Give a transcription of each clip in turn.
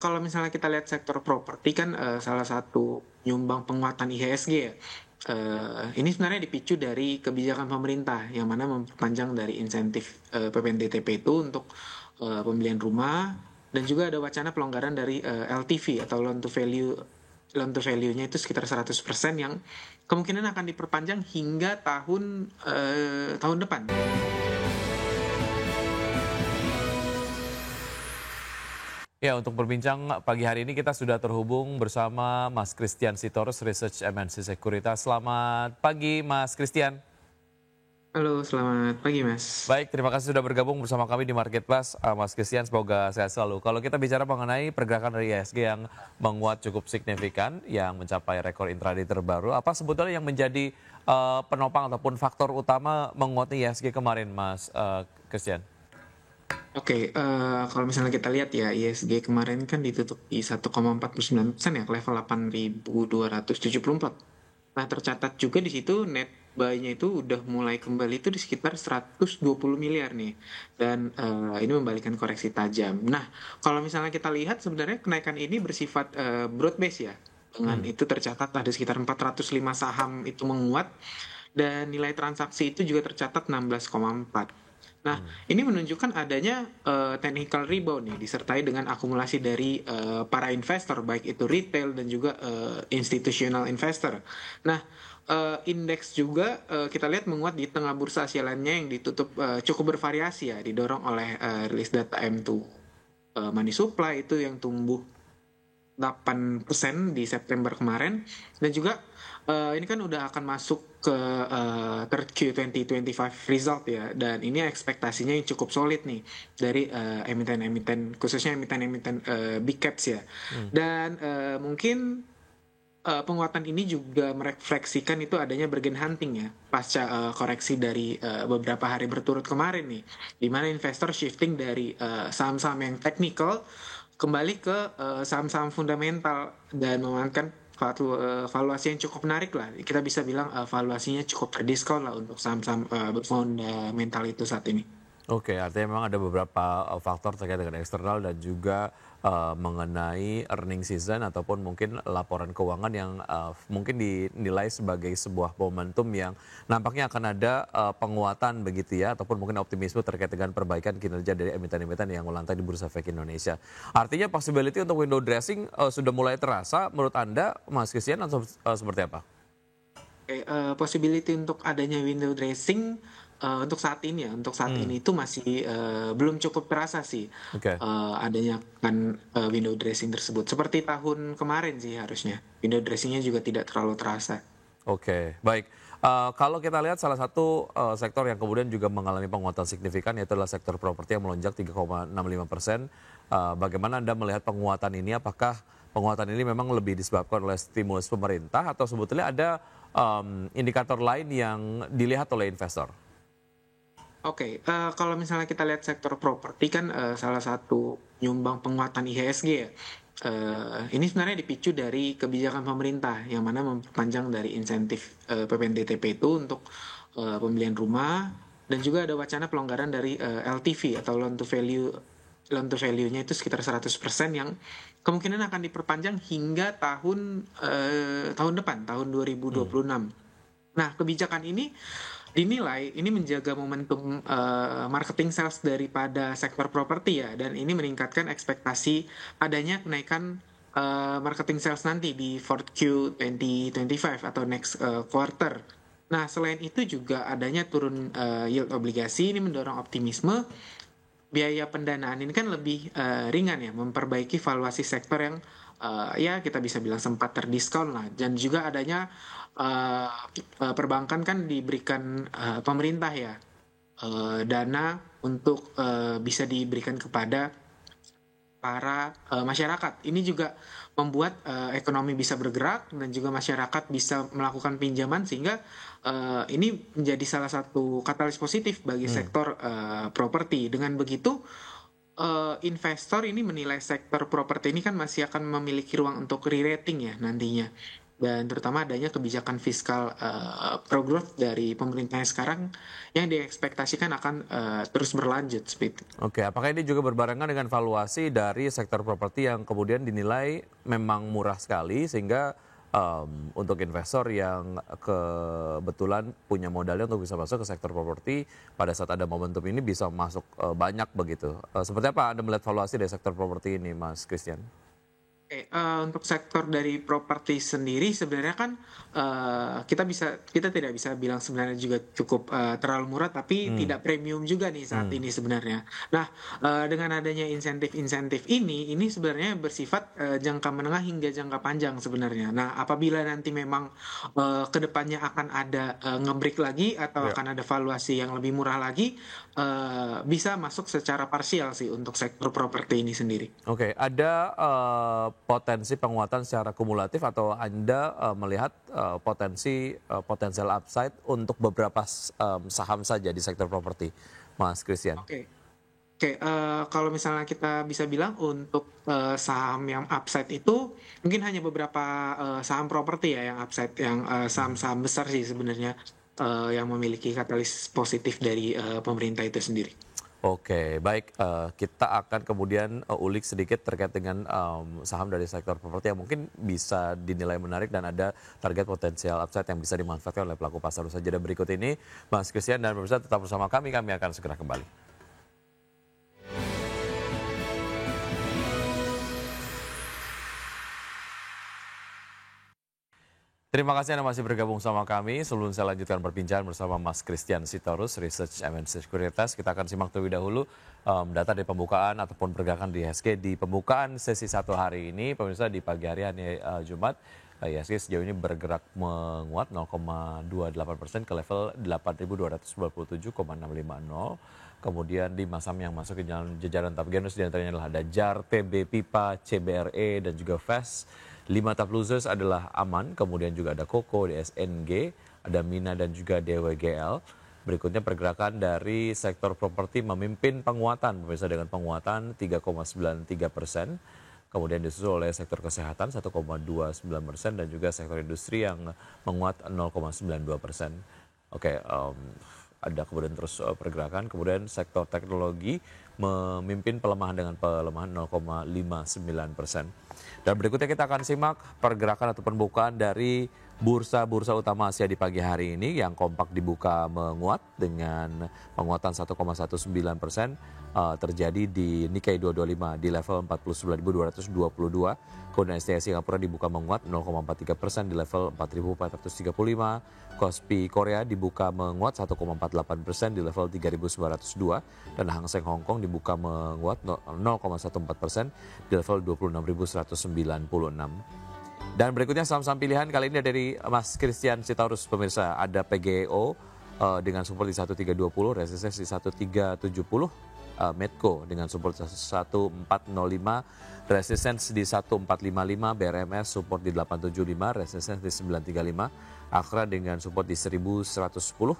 Kalau misalnya kita lihat sektor properti kan, salah satu nyumbang penguatan IHSG ya. Ini sebenarnya dipicu dari kebijakan pemerintah yang mana memperpanjang dari insentif, PPNBTP itu untuk, pembelian rumah dan juga ada wacana pelonggaran dari, LTV atau loan to value-nya itu sekitar 100% yang kemungkinan akan diperpanjang hingga tahun depan. Ya, untuk berbincang pagi hari ini kita sudah terhubung bersama Mas Christian Sitorus, Research MNC Sekuritas. Selamat pagi, Mas Christian. Halo, selamat pagi Mas. Baik, terima kasih sudah bergabung bersama kami di Market Plus. Mas Christian, semoga sehat selalu. Kalau kita bicara mengenai pergerakan dari IHSG yang menguat cukup signifikan, yang mencapai rekor intraday terbaru, apa sebetulnya yang menjadi penopang ataupun faktor utama menguatnya IHSG kemarin, Mas Christian? Oke, kalau misalnya kita lihat ya, ISG kemarin kan ditutup di 1,49% ya, ke level 8.274. Nah, tercatat juga di situ net buy-nya itu udah mulai kembali itu di sekitar 120 miliar nih. Dan ini membalikan koreksi tajam. Nah, kalau misalnya kita lihat sebenarnya kenaikan ini bersifat broad base ya. Dengan Hmm. itu tercatat ada sekitar 405 saham itu menguat dan nilai transaksi itu juga tercatat 16,4. Nah, ini menunjukkan adanya technical rebound nih disertai dengan akumulasi dari para investor baik itu retail dan juga institutional investor. Nah, indeks juga kita lihat menguat di tengah bursa Asia lainnya yang ditutup cukup bervariasi ya, didorong oleh rilis data M2 money supply itu yang tumbuh 8% di September kemarin dan juga ini kan udah akan masuk ke third Q 2025 result ya dan ini ekspektasinya yang cukup solid nih dari emiten-emiten khususnya emiten-emiten big caps ya dan mungkin penguatan ini juga merefleksikan itu adanya bargain hunting ya pasca koreksi dari beberapa hari berturut kemarin nih di mana investor shifting dari saham-saham yang teknikal kembali ke saham-saham fundamental dan memanfaatkan valuasi yang cukup menarik lah. Kita bisa bilang valuasinya cukup terdiskon lah untuk saham-saham fundamental itu saat ini. Oke, artinya memang ada beberapa faktor terkait dengan eksternal dan juga mengenai earning season ataupun mungkin laporan keuangan yang mungkin dinilai sebagai sebuah momentum yang nampaknya akan ada penguatan begitu ya, ataupun mungkin optimisme terkait dengan perbaikan kinerja dari emiten-emiten yang melantai di Bursa Efek Indonesia. Artinya possibility untuk window dressing sudah mulai terasa menurut Anda, Mas Christian, atau seperti apa? Oke, possibility untuk adanya window dressing untuk saat ini ya, untuk saat Hmm, ini itu masih belum cukup terasa sih oke. adanya kan window dressing tersebut. Seperti tahun kemarin sih harusnya. Window dressingnya juga tidak terlalu terasa. Oke, baik. Kalau kita lihat salah satu sektor yang kemudian juga mengalami penguatan signifikan yaitu adalah sektor properti yang melonjak 3,65%. Bagaimana Anda melihat penguatan ini? Apakah penguatan ini memang lebih disebabkan oleh stimulus pemerintah atau sebetulnya ada indikator lain yang dilihat oleh investor? Oke, kalau misalnya kita lihat sektor properti kan salah satu nyumbang penguatan IHSG ya. Ini sebenarnya dipicu dari kebijakan pemerintah yang mana memperpanjang dari insentif PPNBTP itu untuk pembelian rumah dan juga ada wacana pelonggaran dari LTV atau loan to value-nya itu sekitar 100% yang kemungkinan akan diperpanjang hingga tahun depan, tahun Hmm. 2026. Nah, kebijakan ini dinilai ini menjaga momentum marketing sales daripada sektor properti ya, dan ini meningkatkan ekspektasi adanya kenaikan marketing sales nanti di 4Q 2025 atau next quarter. Nah, selain itu juga adanya turun yield obligasi ini mendorong optimisme biaya pendanaan ini kan lebih ringan ya, memperbaiki valuasi sektor yang ya kita bisa bilang sempat terdiskon lah dan juga adanya eh, perbankan kan diberikan pemerintah ya dana untuk bisa diberikan kepada para masyarakat. Ini juga membuat ekonomi bisa bergerak dan juga masyarakat bisa melakukan pinjaman sehingga ini menjadi salah satu katalis positif bagi Hmm. sektor properti. Dengan begitu investor ini menilai sektor properti ini kan masih akan memiliki ruang untuk re-rating ya nantinya. dan terutama adanya kebijakan fiskal pro-growth dari pemerintahnya sekarang yang diekspektasikan akan terus berlanjut seperti itu. Oke, apakah ini juga berbarengan dengan valuasi dari sektor properti yang kemudian dinilai memang murah sekali sehingga untuk investor yang kebetulan punya modalnya untuk bisa masuk ke sektor properti pada saat ada momentum ini bisa masuk banyak begitu. Seperti apa Anda melihat valuasi dari sektor properti ini, Mas Christian? Oke, untuk sektor dari properti sendiri sebenarnya kan kita tidak bisa bilang sebenarnya juga cukup terlalu murah tapi tidak premium juga nih saat ini sebenarnya. Nah, dengan adanya insentif-insentif ini sebenarnya bersifat jangka menengah hingga jangka panjang sebenarnya. Nah, apabila nanti memang kedepannya akan ada ngebreak lagi atau Ya. akan ada valuasi yang lebih murah lagi, bisa masuk secara parsial sih untuk sektor properti ini sendiri. Oke, ada potensi penguatan secara kumulatif atau Anda melihat potensial upside untuk beberapa saham saja di sektor properti, Mas Christian? Oke. Oke, kalau misalnya kita bisa bilang untuk saham yang upside itu mungkin hanya beberapa saham properti ya yang upside, yang saham-saham besar sih sebenarnya yang memiliki katalis positif dari pemerintah itu sendiri. Oke, baik. Kita akan kemudian ulik sedikit terkait dengan saham dari sektor properti yang mungkin bisa dinilai menarik dan ada target potensial upside yang bisa dimanfaatkan oleh pelaku pasar. Usaha jeda berikut ini, Mas Christian dan pemirsa tetap bersama kami akan segera kembali. Terima kasih Anda masih bergabung sama kami. Sebelum saya lanjutkan perbincangan bersama Mas Christian Sitorus, Research MNC Sekuritas, kita akan simak terlebih dahulu data dari pembukaan ataupun pergerakan di IHSG di pembukaan sesi 1 hari ini. Pemirsa, di pagi hari Jumat, IHSG sejauh ini bergerak menguat 0,28% ke level 8.297,650. Kemudian 5 saham yang masuk ke jajaran top gainers diantaranya adalah ada JAR, TB, PIPA, CBRE, dan juga FAS. 5 top losers adalah Aman, kemudian juga ada Koko, DSNG, ada Mina dan juga DWGL. Berikutnya pergerakan dari sektor properti memimpin penguatan, pemirsa, dengan penguatan 3,93%. Kemudian disusul oleh sektor kesehatan 1,29% dan juga sektor industri yang menguat 0,92%. Oke, ada kemudian terus pergerakan. Kemudian sektor teknologi memimpin pelemahan dengan pelemahan 0,59%. Dan berikutnya kita akan simak pergerakan atau pembukaan dari bursa-bursa utama Asia di pagi hari ini yang kompak dibuka menguat dengan penguatan 1,19% terjadi di Nikkei 225 di level 49.222. Kemudian STI Singapura dibuka menguat 0,43% di level 4.435. Kospi Korea dibuka menguat 1,48% di level 3.902 dan Hang Seng Hong Kong dibuka menguat 0,14% di level 26.196. Dan berikutnya saham-saham pilihan kali ini dari Mas Christian Sitorus, pemirsa. Ada PGO dengan support di 1320, resistance di 1370. Medco dengan support 1405, resistance di 1455, BRMS support di 875, resistance di 935, Akra dengan support di 1110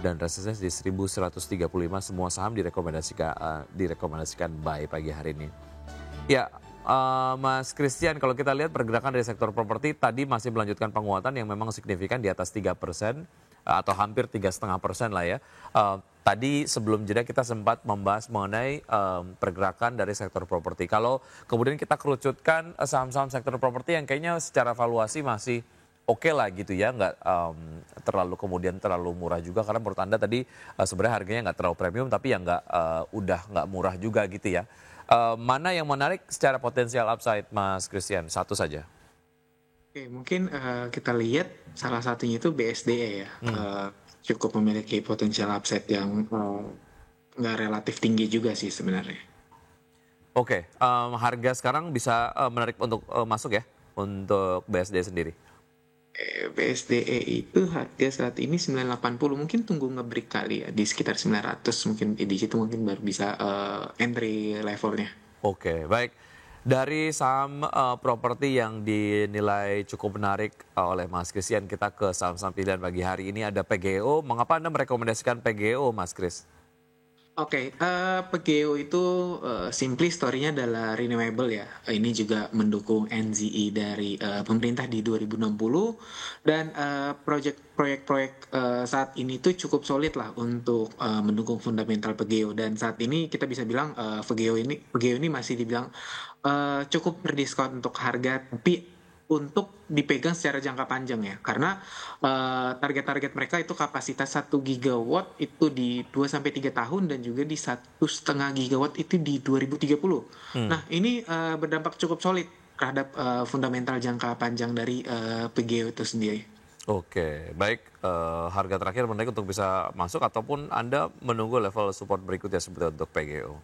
dan resistance di 1135. Semua saham direkomendasikan buy pagi hari ini. Ya, Mas Christian, kalau kita lihat pergerakan dari sektor properti tadi masih melanjutkan penguatan yang memang signifikan di atas 3%. Atau hampir 3,5% lah ya. Tadi sebelum jeda kita sempat membahas mengenai pergerakan dari sektor properti. Kalau kemudian kita kerucutkan saham-saham sektor properti yang kayaknya secara valuasi masih oke lah gitu ya, nggak terlalu murah juga karena menurut Anda tadi sebenarnya harganya nggak terlalu premium tapi yang udah nggak murah juga gitu ya. Mana yang menarik secara potensial upside, Mas Christian? Satu saja. Oke, mungkin kita lihat salah satunya itu BSDE ya. Cukup memiliki potensial upside yang nggak relatif tinggi juga sih sebenarnya. Oke, harga sekarang bisa menarik untuk masuk ya untuk BSD sendiri. BSDE itu harga saat ini 980, mungkin tunggu nge-break kali ya di sekitar 900, mungkin di situ mungkin baru bisa entry levelnya. Oke, baik. Dari saham properti yang dinilai cukup menarik oleh Mas Christian, kita ke saham-saham pilihan pagi hari ini ada PGO. Mengapa Anda merekomendasikan PGO, Mas Chris? Oke, Pegeo itu, simply story-nya adalah renewable ya. Ini juga mendukung NZE dari, pemerintah di 2060 dan, proyek-proyek, saat ini tuh cukup solid lah untuk, mendukung fundamental Pegeo dan saat ini kita bisa bilang, Pegeo ini masih dibilang, cukup berdiskon untuk harga, tapi untuk dipegang secara jangka panjang ya. Karena, target-target mereka itu kapasitas 1 gigawatt itu di 2 sampai 3 tahun dan juga di 1,5 gigawatt itu di 2030. Hmm. Nah, ini, berdampak cukup solid terhadap, fundamental jangka panjang dari, PGO itu sendiri. Oke, baik, harga terakhir menarik untuk bisa masuk ataupun Anda menunggu level support berikutnya seperti untuk PGO?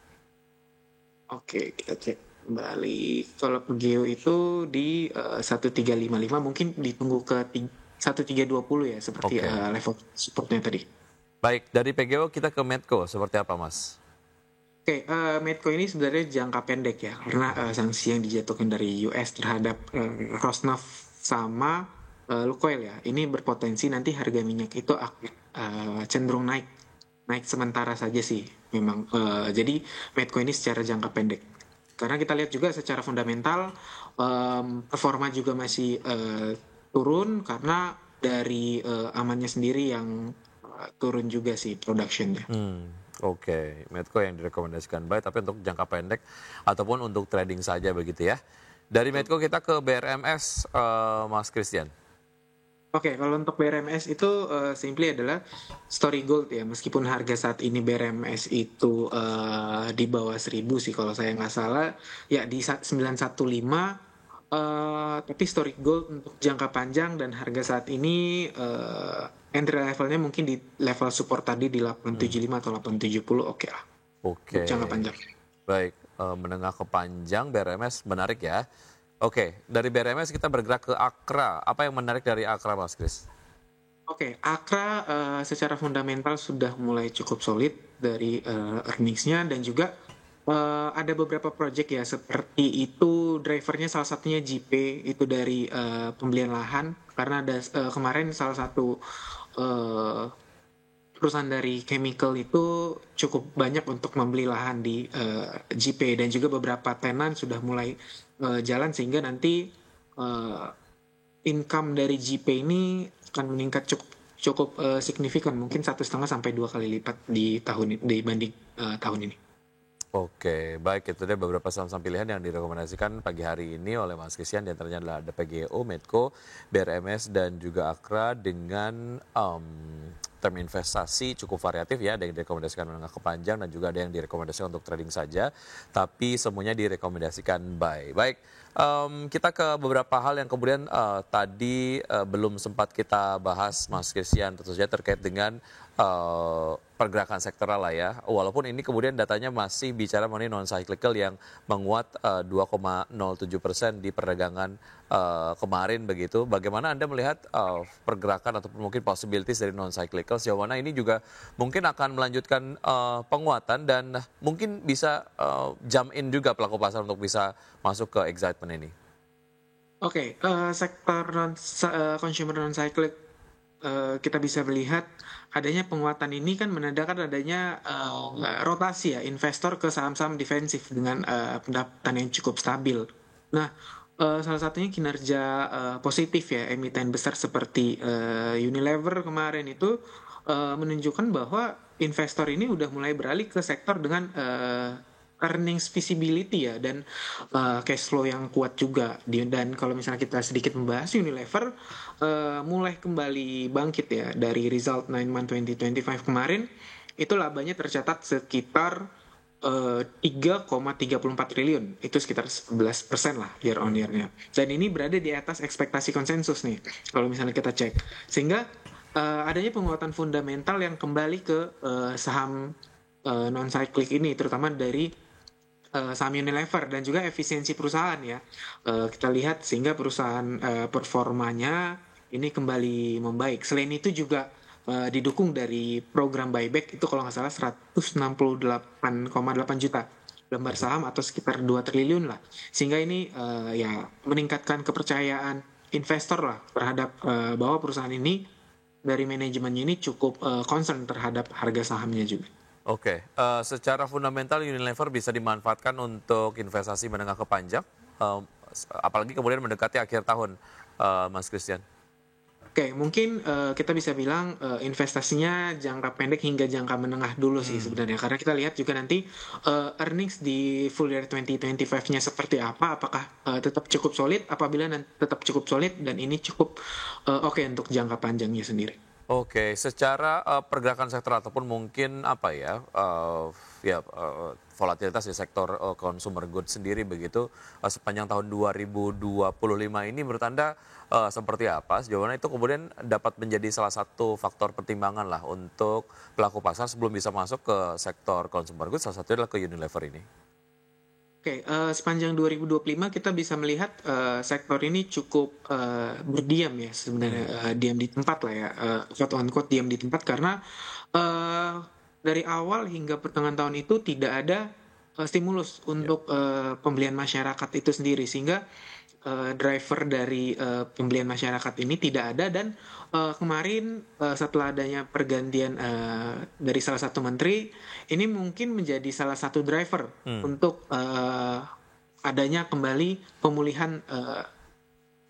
Oke, kita cek kembali. Kalau PGO itu di, 1355 mungkin ditunggu ke 1320 ya seperti, Oke, level supportnya tadi. baik, dari PGO kita ke Medco, seperti apa Mas? Oke, Medco ini sebenarnya jangka pendek ya, karena sanksi yang dijatuhkan dari US terhadap Rosneft sama Lukoil ya, ini berpotensi nanti harga minyak itu akan cenderung naik, naik sementara saja sih, memang. Jadi Medco ini secara jangka pendek, karena kita lihat juga secara fundamental performa juga masih turun karena dari amannya sendiri yang turun juga sih productionnya. Oke, Medco yang direkomendasikan buy, tapi untuk jangka pendek ataupun untuk trading saja begitu ya. Dari Medco kita ke BRMS, Mas Christian. Oke, kalau untuk BRMS itu simply adalah story gold ya. Meskipun harga saat ini BRMS itu di bawah 1.000 sih kalau saya nggak salah, ya di 915. Tapi story gold untuk jangka panjang dan harga saat ini entry levelnya mungkin di level support tadi di 875 atau 870 oke lah untuk Oke, jangka panjang. baik, menengah ke panjang BRMS menarik ya. Oke, dari BRMS kita bergerak ke Akra. Apa yang menarik dari Akra, Mas Kris? Oke, Akra secara fundamental sudah mulai cukup solid dari earnings-nya dan juga ada beberapa project ya seperti itu drivernya salah satunya JP itu dari pembelian lahan karena ada kemarin salah satu eh, perusahaan dari chemical itu cukup banyak untuk membeli lahan di JP dan juga beberapa tenan sudah mulai jalan sehingga nanti eh, income dari JP ini akan meningkat cukup cukup signifikan mungkin 1,5 sampai 2 kali lipat di tahun dibanding tahun ini. Oke, baik, itu dia beberapa saham-saham pilihan yang direkomendasikan pagi hari ini oleh Mas Christian. Di antaranya adalah ada PGO, Medco, BRMS, dan juga Akra dengan term investasi cukup variatif ya. Ada yang direkomendasikan menengah ke panjang dan juga ada yang direkomendasikan untuk trading saja. Tapi semuanya direkomendasikan buy. Baik, kita ke beberapa hal yang kemudian tadi belum sempat kita bahas, Mas Christian, tentu saja terkait dengan pergerakan sektoral lah ya. Walaupun ini kemudian datanya masih bicara mengenai non-cyclical yang menguat 2,07% di perdagangan kemarin begitu. Bagaimana Anda melihat pergerakan ataupun mungkin possibilities dari non-cyclical? Sejauh mana ini juga mungkin akan melanjutkan penguatan dan mungkin bisa jump in juga pelaku pasar untuk bisa masuk ke excitement ini? Oke, sektor consumer non-cyclic kita bisa melihat adanya penguatan ini kan menandakan adanya rotasi ya investor ke saham-saham defensif dengan pendapatan yang cukup stabil. Nah, salah satunya kinerja positif ya emiten besar seperti Unilever kemarin itu menunjukkan bahwa investor ini udah mulai beralih ke sektor dengan earnings visibility ya dan cash flow yang kuat juga dan kalau misalnya kita sedikit membahas Unilever mulai kembali bangkit ya dari result 9 month 2025 kemarin itu labanya tercatat sekitar 3,34 triliun itu sekitar 11% lah year on year-nya dan ini berada di atas ekspektasi konsensus nih kalau misalnya kita cek sehingga adanya penguatan fundamental yang kembali ke saham non cyclic ini terutama dari saham Unilever dan juga efisiensi perusahaan ya. Kita lihat sehingga perusahaan performanya ini kembali membaik. Selain itu juga didukung dari program buyback itu kalau nggak salah 168,8 juta lembar saham atau sekitar 2 triliun lah. Sehingga ini ya meningkatkan kepercayaan investor lah terhadap bahwa perusahaan ini dari manajemennya ini cukup concern terhadap harga sahamnya juga. Oke, secara fundamental Unilever bisa dimanfaatkan untuk investasi menengah ke panjang, apalagi kemudian mendekati akhir tahun, Mas Christian? Oke, mungkin kita bisa bilang investasinya jangka pendek hingga jangka menengah dulu sih Hmm. sebenarnya. Karena kita lihat juga nanti earnings di full year 2025-nya seperti apa. Apakah tetap cukup solid? Apabila nanti tetap cukup solid dan ini cukup oke untuk jangka panjangnya sendiri. Oke, secara, pergerakan sektor ataupun mungkin apa ya, volatilitas di sektor, consumer goods sendiri begitu, sepanjang tahun 2025 ini menurut Anda, seperti apa? Sejauh mana itu kemudian dapat menjadi salah satu faktor pertimbangan lah untuk pelaku pasar sebelum bisa masuk ke sektor consumer goods, salah satunya adalah ke Unilever ini? Oke, sepanjang 2025 kita bisa melihat sektor ini cukup berdiam ya sebenarnya, Hmm, diam di tempat lah ya, quote on quote diam di tempat karena eh, dari awal hingga pertengahan tahun itu tidak ada stimulus ya. untuk pembelian masyarakat itu sendiri sehingga driver dari pembelian masyarakat ini tidak ada dan kemarin setelah adanya pergantian dari salah satu menteri ini mungkin menjadi salah satu driver Hmm. untuk adanya kembali pemulihan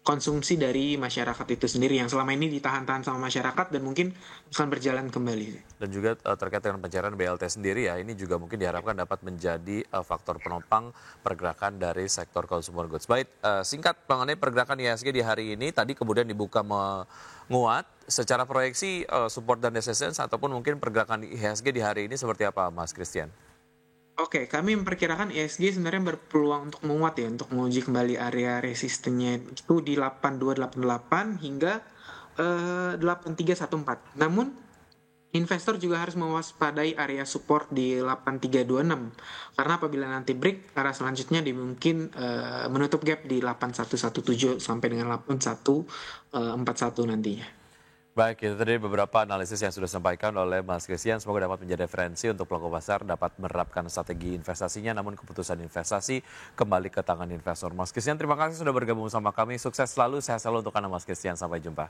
konsumsi dari masyarakat itu sendiri yang selama ini ditahan-tahan sama masyarakat dan mungkin akan berjalan kembali. Dan juga terkait dengan pencairan BLT sendiri ya, ini juga mungkin diharapkan dapat menjadi faktor penopang pergerakan dari sektor consumer goods. Baik, singkat mengenai pergerakan IHSG di hari ini, tadi kemudian dibuka menguat. Secara proyeksi support dan resistance ataupun mungkin pergerakan IHSG di hari ini seperti apa, Mas Christian? Oke, kami memperkirakan ISG sebenarnya berpeluang untuk menguat ya, untuk menguji kembali area resistennya itu di 8288 hingga 8314. Namun, investor juga harus mewaspadai area support di 8326 karena apabila nanti break arah selanjutnya dimungkin menutup gap di 8117 sampai dengan 8141 nantinya. Baik, itu tadi beberapa analisis yang sudah disampaikan oleh Mas Christian. Semoga dapat menjadi referensi untuk pelaku pasar dapat menerapkan strategi investasinya, namun keputusan investasi kembali ke tangan investor. Mas Christian, terima kasih sudah bergabung sama kami. Sukses selalu, sehat selalu untuk Anda Mas Christian. Sampai jumpa.